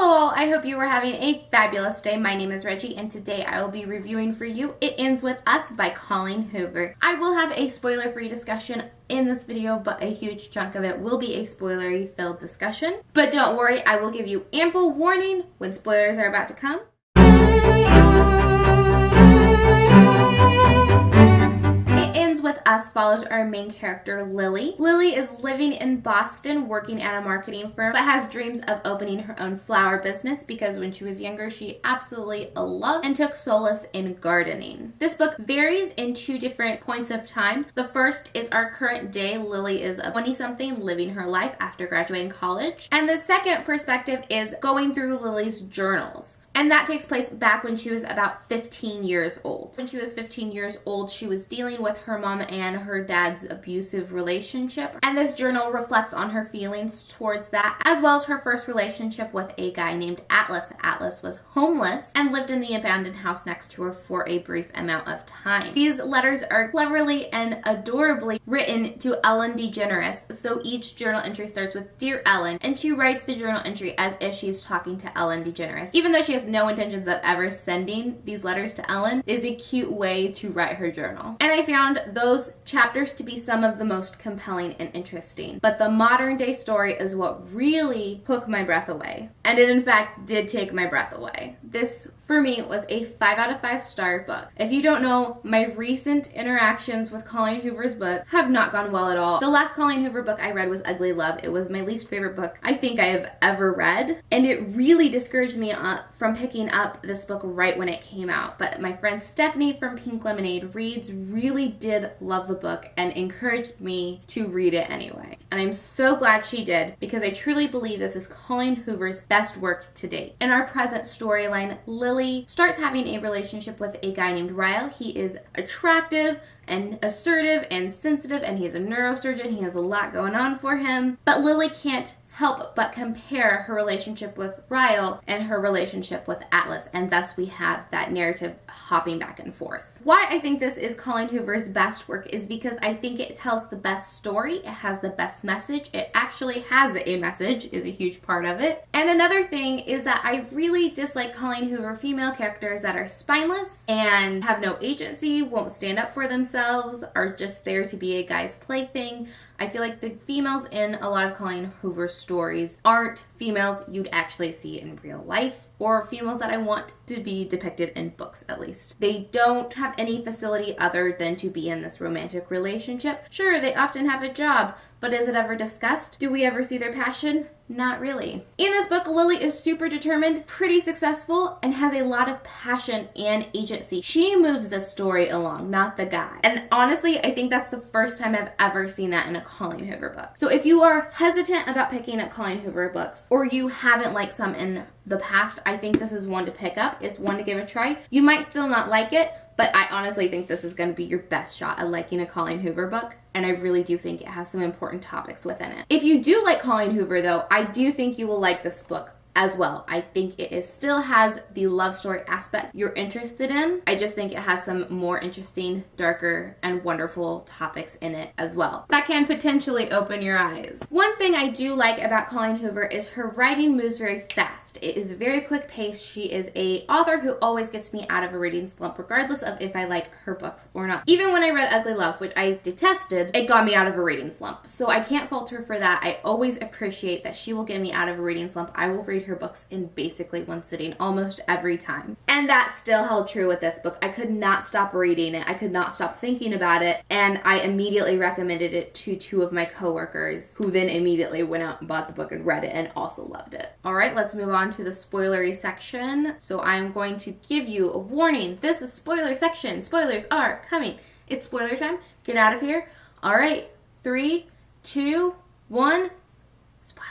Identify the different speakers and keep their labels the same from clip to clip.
Speaker 1: Hello all, I hope you are having a fabulous day. My name is Reggie and today I will be reviewing for you It Ends With Us by Colleen Hoover. I will have a spoiler-free discussion in this video, but a huge chunk of it will be a spoilery-filled discussion. But don't worry, I will give you ample warning when spoilers are about to come. With Us follows our main character, Lily. Lily is living in Boston working at a marketing firm, but has dreams of opening her own flower business because when she was younger, she absolutely loved and took solace in gardening. This book varies in two different points of time. The first is our current day. Lily is a 20-something living her life after graduating college. And the second perspective is going through Lily's journals. And that takes place back when she was about 15 years old. When she was 15 years old, she was dealing with her mom and her dad's abusive relationship. And this journal reflects on her feelings towards that, as well as her first relationship with a guy named Atlas. Atlas was homeless and lived in the abandoned house next to her for a brief amount of time. These letters are cleverly and adorably written to Ellen DeGeneres. So each journal entry starts with Dear Ellen, and she writes the journal entry as if she's talking to Ellen DeGeneres. Even though she has no intentions of ever sending these letters to Ellen, is a cute way to write her journal. And I found those chapters to be some of the most compelling and interesting. But the modern day story is what really took my breath away. And it in fact did take my breath away. This, for me, was a 5 out of 5 star book. If you don't know, my recent interactions with Colleen Hoover's book have not gone well at all. The last Colleen Hoover book I read was Ugly Love. It was my least favorite book I think I have ever read. And it really discouraged me from picking up this book right when it came out. But my friend Stephanie from Pink Lemonade Reads really did love the book and encouraged me to read it anyway. And I'm so glad she did because I truly believe this is Colleen Hoover's best work to date. In our present storyline, Lily starts having a relationship with a guy named Ryle. He is attractive and assertive and sensitive, and he's a neurosurgeon. He has a lot going on for him. But Lily can't help but compare her relationship with Ryle and her relationship with Atlas, and thus we have that narrative hopping back and forth. Why I think this is Colleen Hoover's best work is because I think it tells the best story, it has the best message, it actually has a message, is a huge part of it. And another thing is that I really dislike Colleen Hoover female characters that are spineless and have no agency, won't stand up for themselves, are just there to be a guy's plaything. I feel like the females in a lot of Colleen Hoover stories aren't females you'd actually see in real life, or females that I want to be depicted in books at least. They don't have any facility other than to be in this romantic relationship. Sure, they often have a job, but is it ever discussed? Do we ever see their passion? Not really. In this book, Lily is super determined, pretty successful, and has a lot of passion and agency. She moves the story along, not the guy. And honestly, I think that's the first time I've ever seen that in a Colleen Hoover book. So if you are hesitant about picking up Colleen Hoover books, or you haven't liked some in the past, I think this is one to pick up. It's one to give a try. You might still not like it, but I honestly think this is going to be your best shot at liking a Colleen Hoover book. And I really do think it has some important topics within it. If you do like Colleen Hoover, though, I do think you will like this book as well. I think it still has the love story aspect you're interested in. I just think it has some more interesting, darker, and wonderful topics in it as well. That can potentially open your eyes. One thing I do like about Colleen Hoover is her writing moves very fast. It is very quick paced. She is an author who always gets me out of a reading slump regardless of if I like her books or not. Even when I read Ugly Love, which I detested, it got me out of a reading slump. So I can't fault her for that. I always appreciate that she will get me out of a reading slump. I will read her books in basically one sitting almost every time. And that still held true with this book. I could not stop reading it. I could not stop thinking about it. And I immediately recommended it to 2 of my coworkers who then immediately went out and bought the book and read it and also loved it. All right, let's move on to the spoilery section. So I'm going to give you a warning. This is spoiler section. Spoilers are coming. It's spoiler time. Get out of here. All right, 3, 2, 1, spoiler.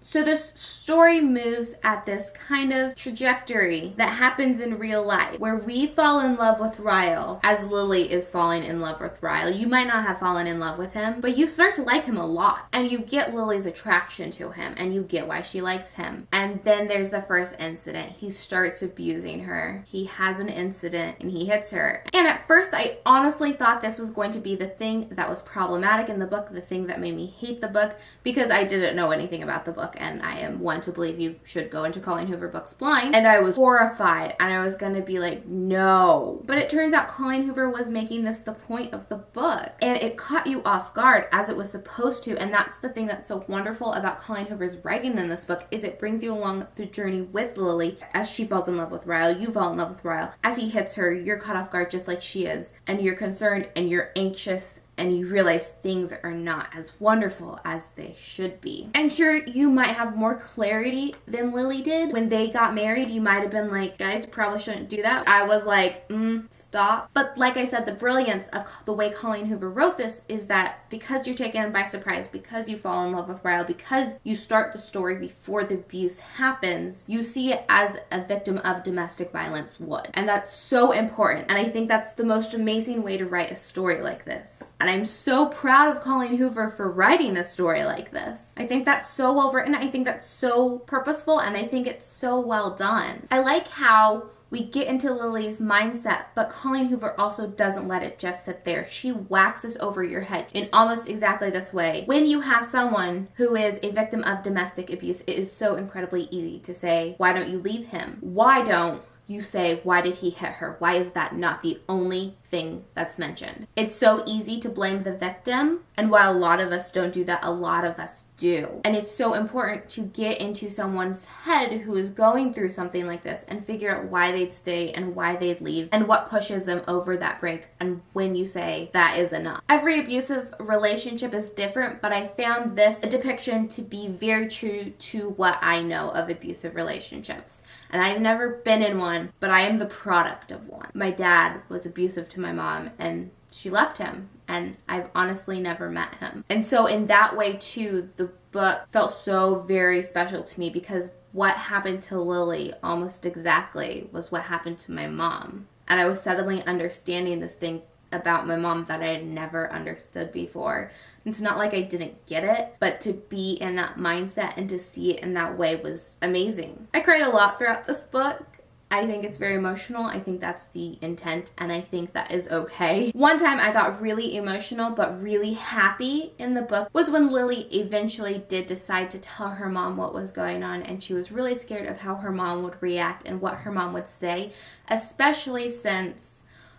Speaker 1: So this story moves at this kind of trajectory that happens in real life where we fall in love with Ryle as Lily is falling in love with Ryle. You might not have fallen in love with him, but you start to like him a lot and you get Lily's attraction to him and you get why she likes him. And then there's the first incident. He starts abusing her. He has an incident and he hits her. And at first I honestly thought this was going to be the thing that was problematic in the book, the thing that made me hate the book, because I didn't know anything about the book. book, and I am one to believe you should go into Colleen Hoover books blind. And I was horrified, and I was gonna be like, no. But it turns out Colleen Hoover was making this the point of the book, and it caught you off guard as it was supposed to. And that's the thing that's so wonderful about Colleen Hoover's writing in this book, is it brings you along the journey with Lily. As she falls in love with Ryle, you fall in love with Ryle. As he hits her, you're caught off guard just like she is, and you're concerned and you're anxious, and you realize things are not as wonderful as they should be. And sure, you might have more clarity than Lily did. When they got married, you might have been like, guys, probably shouldn't do that. I was like, stop. But like I said, the brilliance of the way Colleen Hoover wrote this is that because you're taken by surprise, because you fall in love with Ryle, because you start the story before the abuse happens, you see it as a victim of domestic violence would. And that's so important. And I think that's the most amazing way to write a story like this. And I'm so proud of Colleen Hoover for writing a story like this. I think that's so well written. I think that's so purposeful, and I think it's so well done. I like how we get into Lily's mindset, but Colleen Hoover also doesn't let it just sit there. She waxes over your head in almost exactly this way. When you have someone who is a victim of domestic abuse, it is so incredibly easy to say, why don't you leave him? Why don't you say, why did he hit her? Why is that not the only thing that's mentioned? It's so easy to blame the victim, and while a lot of us don't do that, a lot of us do. And it's so important to get into someone's head who is going through something like this and figure out why they'd stay and why they'd leave and what pushes them over that break, and when you say that is enough. Every abusive relationship is different, but I found this a depiction to be very true to what I know of abusive relationships. And I've never been in one, but I am the product of one. My dad was abusive to my mom, and she left him, and I've honestly never met him. And so in that way too, the book felt so very special to me, because what happened to Lily almost exactly was what happened to my mom. And I was suddenly understanding this thing about my mom that I had never understood before. It's not like I didn't get it, but to be in that mindset and to see it in that way was amazing. I cried a lot throughout this book. I think it's very emotional. I think that's the intent, and I think that is okay. One time I got really emotional but really happy in the book was when Lily eventually did decide to tell her mom what was going on, and she was really scared of how her mom would react and what her mom would say, especially since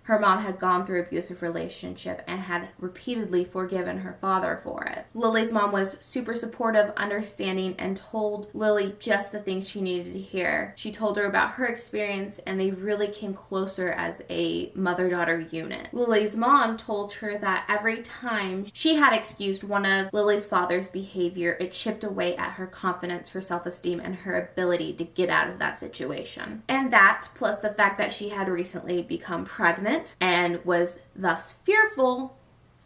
Speaker 1: her mom had gone through an abusive relationship and had repeatedly forgiven her father for it. Lily's mom was super supportive, understanding, and told Lily just the things she needed to hear. She told her about her experience, and they really came closer as a mother-daughter unit. Lily's mom told her that every time she had excused one of Lily's father's behavior, it chipped away at her confidence, her self-esteem, and her ability to get out of that situation. And that, plus the fact that she had recently become pregnant and was thus fearful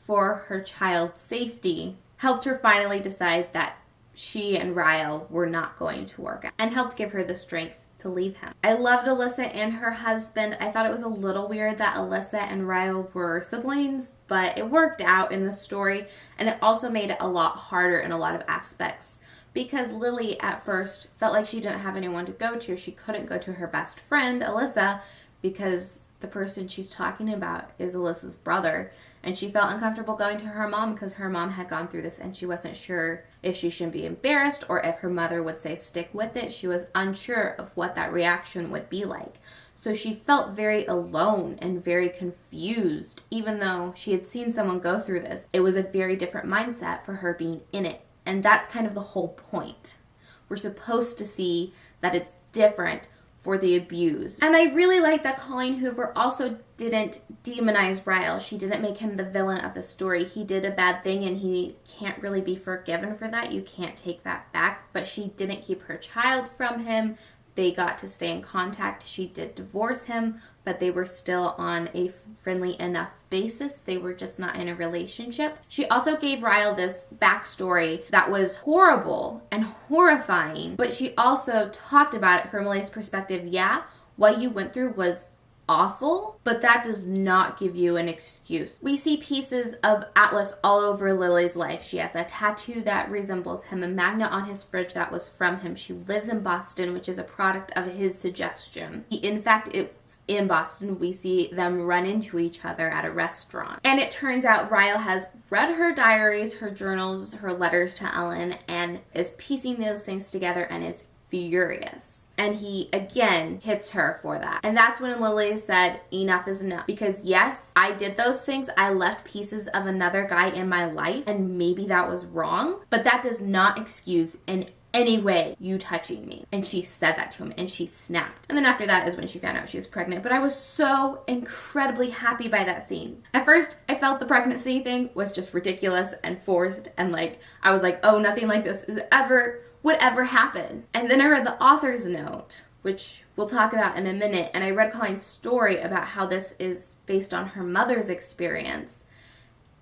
Speaker 1: for her child's safety, helped her finally decide that she and Ryle were not going to work out, and helped give her the strength to leave him. I loved Alyssa and her husband. I thought it was a little weird that Alyssa and Ryle were siblings, but it worked out in the story, and it also made it a lot harder in a lot of aspects, because Lily at first felt like she didn't have anyone to go to. She couldn't go to her best friend, Alyssa, because the person she's talking about is Alyssa's brother, and she felt uncomfortable going to her mom because her mom had gone through this, and she wasn't sure if she should be embarrassed or if her mother would say stick with it. She was unsure of what that reaction would be like. So she felt very alone and very confused. Even though she had seen someone go through this, it was a very different mindset for her being in it. And that's kind of the whole point. We're supposed to see that it's different for the abused. And I really like that Colleen Hoover also didn't demonize Ryle. She didn't make him the villain of the story. He did a bad thing and he can't really be forgiven for that. You can't take that back. But she didn't keep her child from him. They got to stay in contact. She did divorce him, but they were still on a friendly enough basis. They were just not in a relationship. She also gave Ryle this backstory that was horrible and horrifying, but she also talked about it from Lily's perspective. Yeah, what you went through was awful, but that does not give you an excuse. We see pieces of Atlas all over Lily's life. She has a tattoo that resembles him, a magnet on his fridge that was from him. She lives in Boston, which is a product of his suggestion. In fact, it's in Boston. We see them run into each other at a restaurant. And it turns out Ryle has read her diaries, her journals, her letters to Ellen, and is piecing those things together and is furious. And he, again, hits her for that. And that's when Lily said, enough is enough. Because yes, I did those things. I left pieces of another guy in my life, and maybe that was wrong, but that does not excuse in any way you touching me. And she said that to him, and she snapped. And then after that is when she found out she was pregnant. But I was so incredibly happy by that scene. At first, I felt the pregnancy thing was just ridiculous and forced, and like, I was like, oh, nothing like this would ever happen. And then I read the author's note, which we'll talk about in a minute, and I read Colleen's story about how this is based on her mother's experience,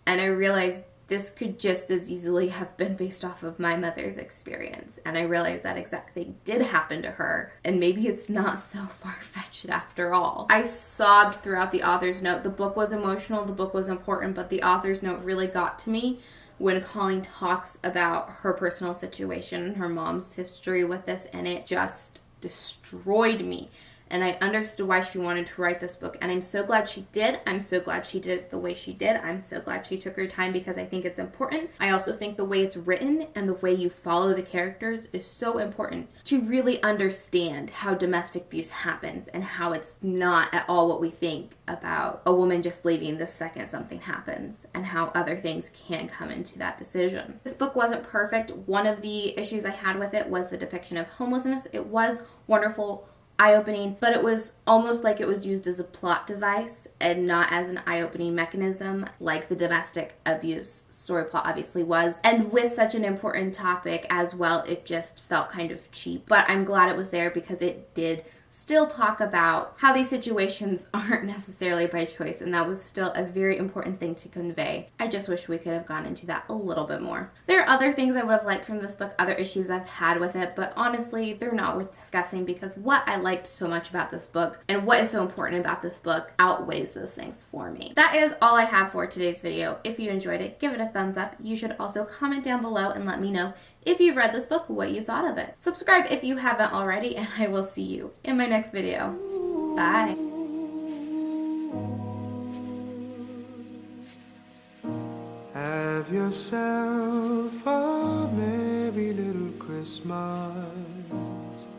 Speaker 1: and I realized this could just as easily have been based off of my mother's experience, and I realized that exact thing did happen to her, and maybe it's not so far-fetched after all. I sobbed throughout the author's note. The book was emotional, the book was important, but the author's note really got to me when Colleen talks about her personal situation and her mom's history with this, and it just destroyed me. And I understood why she wanted to write this book, and I'm so glad she did. I'm so glad she did it the way she did. I'm so glad she took her time because I think it's important. I also think the way it's written and the way you follow the characters is so important to really understand how domestic abuse happens and how it's not at all what we think about a woman just leaving the second something happens, and how other things can come into that decision. This book wasn't perfect. One of the issues I had with it was the depiction of homelessness. It was wonderful, eye-opening, but it was almost like it was used as a plot device and not as an eye-opening mechanism like the domestic abuse story plot obviously was. And with such an important topic as well, it just felt kind of cheap. But I'm glad it was there because it did still talk about how these situations aren't necessarily by choice, and that was still a very important thing to convey. I just wish we could have gone into that a little bit more. There are other things I would have liked from this book, other issues I've had with it, but honestly, they're not worth discussing because what I liked so much about this book and what is so important about this book outweighs those things for me. That is all I have for today's video. If you enjoyed it, give it a thumbs up. You should also comment down below and let me know if you've read this book, what you thought of it. Subscribe if you haven't already, and I will see you in my next video. Bye.
Speaker 2: Have yourself a merry little Christmas.